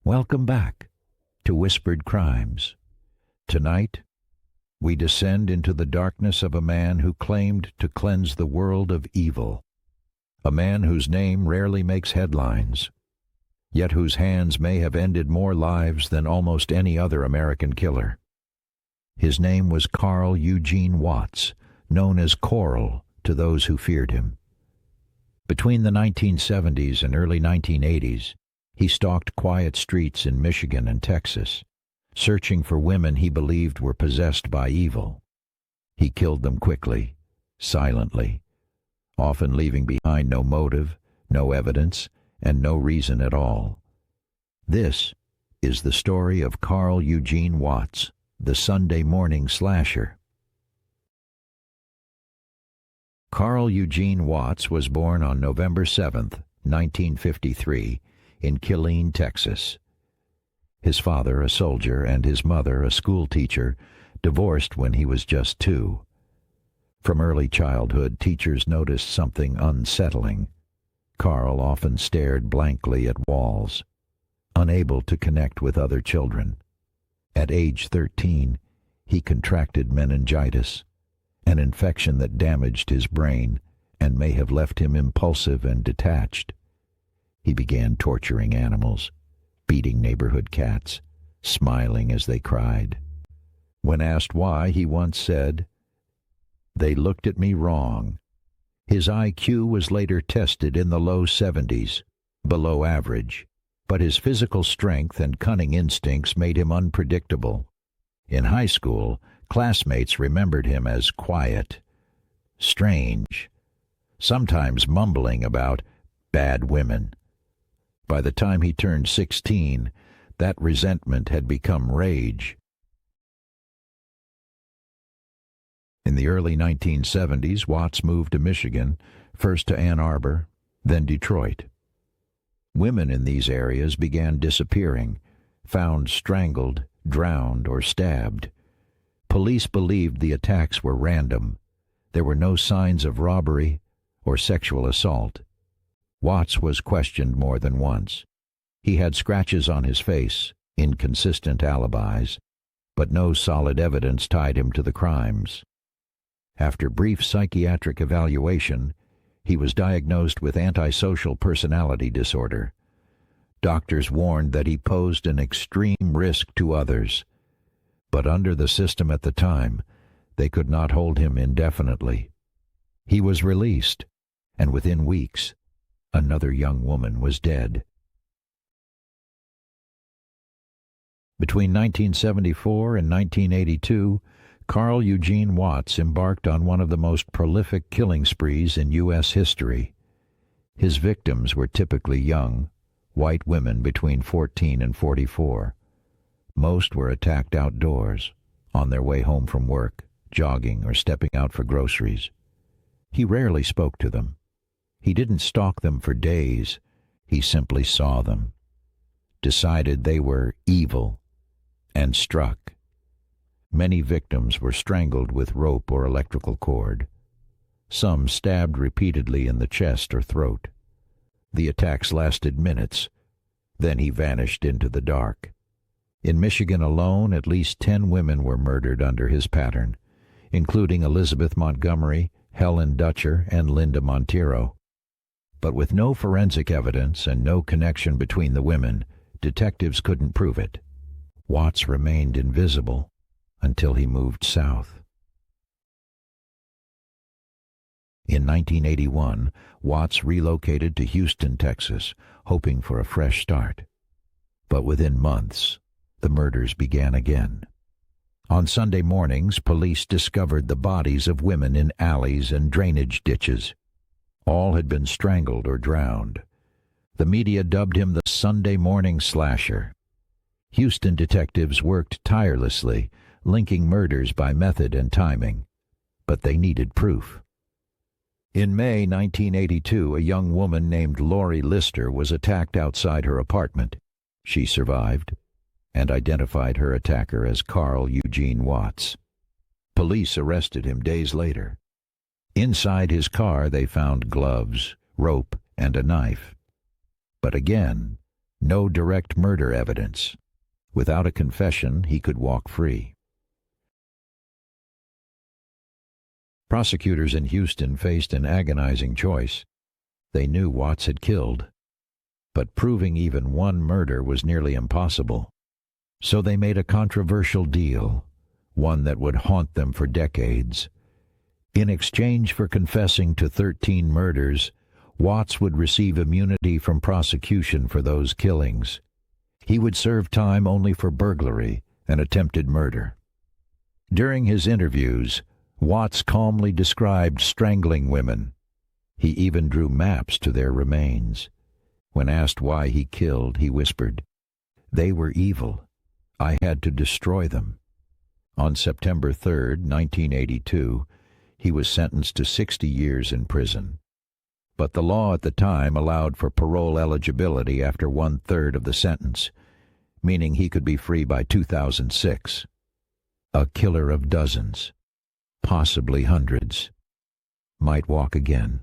Welcome back to Whispered Crimes. Tonight, we descend into the darkness of a man who claimed to cleanse the world of evil, a man whose name rarely makes headlines, yet whose hands may have ended more lives than almost any other American killer. His name was Carl Eugene Watts, known as Coral to those who feared him. Between the 1970s and early 1980s, he stalked quiet streets in Michigan and Texas, searching for women he believed were possessed by evil. He killed them quickly, silently, often leaving behind no motive, no evidence, and no reason at all. This is the story of Carl Eugene Watts, the Sunday morning slasher. Carl Eugene Watts was born on November 7th, 1953, in Killeen, Texas. His father, a soldier, and his mother, a school teacher, divorced when he was just 2. From early childhood, teachers noticed something unsettling. Carl often stared blankly at walls, unable to connect with other children. At age 13, he contracted meningitis, an infection that damaged his brain and may have left him impulsive and detached. He began torturing animals, beating neighborhood cats, smiling as they cried. When asked why, he once said, "They looked at me wrong." His IQ was later tested in the low 70s, below average, but his physical strength and cunning instincts made him unpredictable. In high school, classmates remembered him as quiet, strange, sometimes mumbling about bad women. By the time he turned 16, that resentment had become rage. In the early 1970s, Watts moved to Michigan, first to Ann Arbor, then Detroit. Women in these areas began disappearing, found strangled, drowned, or stabbed. Police believed the attacks were random. There were no signs of robbery or sexual assault. Watts was questioned more than once. He had scratches on his face, inconsistent alibis, but no solid evidence tied him to the crimes. After brief psychiatric evaluation, he was diagnosed with antisocial personality disorder. Doctors warned that he posed an extreme risk to others, but under the system at the time, they could not hold him indefinitely. He was released, and within weeks, another young woman was dead. Between 1974 and 1982, Carl Eugene Watts embarked on one of the most prolific killing sprees in U.S. history. His victims were typically young, white women between 14 and 44. Most were attacked outdoors, on their way home from work, jogging, or stepping out for groceries. He rarely spoke to them. He didn't stalk them for days. He simply saw them, decided they were evil, and struck. Many victims were strangled with rope or electrical cord. Some stabbed repeatedly in the chest or throat. The attacks lasted minutes. Then he vanished into the dark. In Michigan alone, at least 10 women were murdered under his pattern, including Elizabeth Montgomery, Helen Dutcher, and Linda Montero. But with no forensic evidence and no connection between the women, detectives couldn't prove it. Watts remained invisible until he moved south. In 1981, Watts relocated to Houston, Texas, hoping for a fresh start. But within months, the murders began again. On Sunday mornings, police discovered the bodies of women in alleys and drainage ditches. All had been strangled or drowned. The media dubbed him the Sunday morning slasher. Houston detectives worked tirelessly, linking murders by method and timing, but they needed proof. In May 1982, a young woman named Lori Lister was attacked outside her apartment. She survived and identified her attacker as Carl Eugene Watts. Police arrested him days later. Inside his car, they found gloves, rope, and a knife. But again, no direct murder evidence. Without a confession, he could walk free. Prosecutors in Houston faced an agonizing choice. They knew Watts had killed, but proving even one murder was nearly impossible. So they made a controversial deal, one that would haunt them for decades. In exchange for confessing to 13 murders, Watts would receive immunity from prosecution for those killings. He would serve time only for burglary and attempted murder. During his interviews, Watts calmly described strangling women. He even drew maps to their remains. When asked why he killed, he whispered, "They were evil. I had to destroy them." On September 3, 1982, he was sentenced to 60 years in prison. But the law at the time allowed for parole eligibility after 1/3 of the sentence, meaning he could be free by 2006. A killer of dozens, possibly hundreds, might walk again.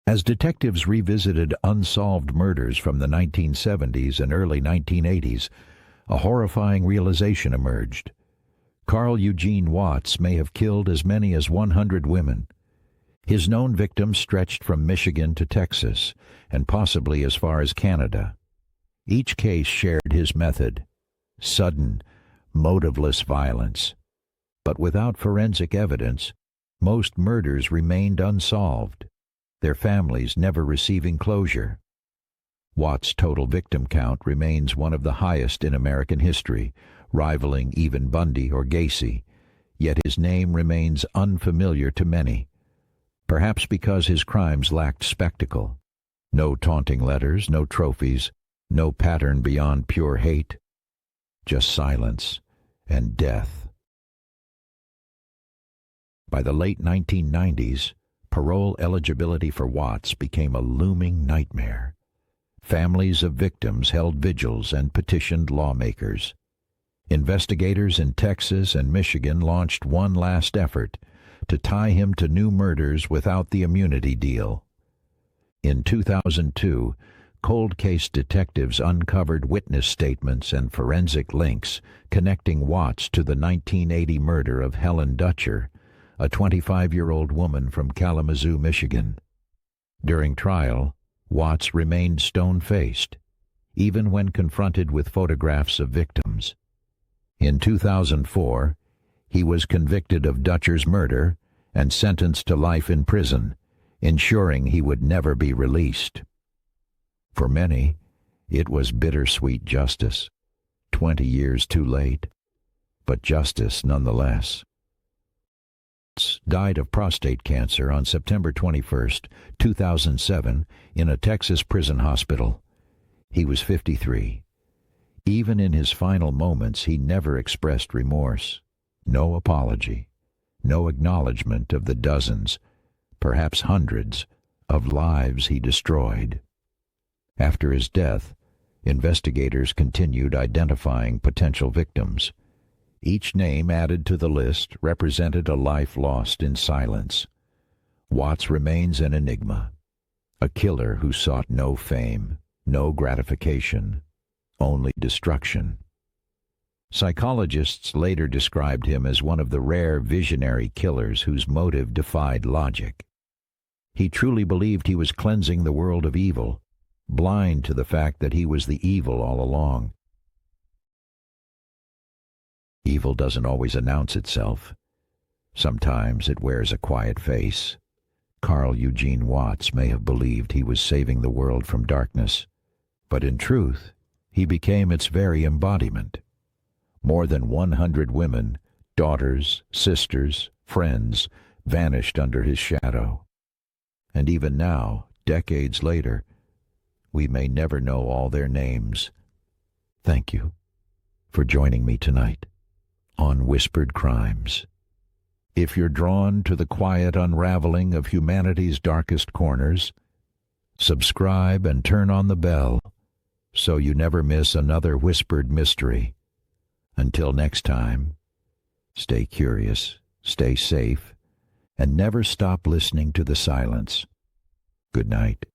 As detectives revisited unsolved murders from the 1970s and early 1980s, a horrifying realization emerged. Carl Eugene Watts may have killed as many as 100 women. His known victims stretched from Michigan to Texas, and possibly as far as Canada. Each case shared his method: sudden, motiveless violence. But without forensic evidence, most murders remained unsolved, their families never receiving closure. Watts' total victim count remains one of the highest in American history, rivaling even Bundy or Gacy, yet his name remains unfamiliar to many, perhaps because his crimes lacked spectacle. No taunting letters, no trophies, no pattern beyond pure hate, just silence and death. By the late 1990s, parole eligibility for Watts became a looming nightmare. Families of victims held vigils and petitioned lawmakers. Investigators in Texas and Michigan launched one last effort to tie him to new murders without the immunity deal. In 2002, cold case detectives uncovered witness statements and forensic links connecting Watts to the 1980 murder of Helen Dutcher, a 25-year-old woman from Kalamazoo, Michigan. During trial, Watts remained stone-faced, even when confronted with photographs of victims. In 2004, he was convicted of Dutcher's murder and sentenced to life in prison, ensuring he would never be released. For many, it was bittersweet justice, 20 years too late, but justice nonetheless. Watts died of prostate cancer on September 21, 2007, in a Texas prison hospital. He was 53. Even in his final moments, he never expressed remorse. No apology, no acknowledgement of the dozens, perhaps hundreds, of lives he destroyed. After his death, investigators continued identifying potential victims. Each name added to the list represented a life lost in silence. Watts remains an enigma, a killer who sought no fame, no gratification, only destruction. Psychologists later described him as one of the rare visionary killers whose motive defied logic. He truly believed he was cleansing the world of evil, blind to the fact that he was the evil all along. Evil doesn't always announce itself. Sometimes it wears a quiet face. Carl Eugene Watts may have believed he was saving the world from darkness, but in truth, he became its very embodiment. More than 100 women, daughters, sisters, friends, vanished under his shadow. And even now, decades later, we may never know all their names. Thank you for joining me tonight on Whispered Crimes. If you're drawn to the quiet unraveling of humanity's darkest corners, subscribe and turn on the bell so you never miss another whispered mystery. Until next time, stay curious, stay safe, and never stop listening to the silence. Good night.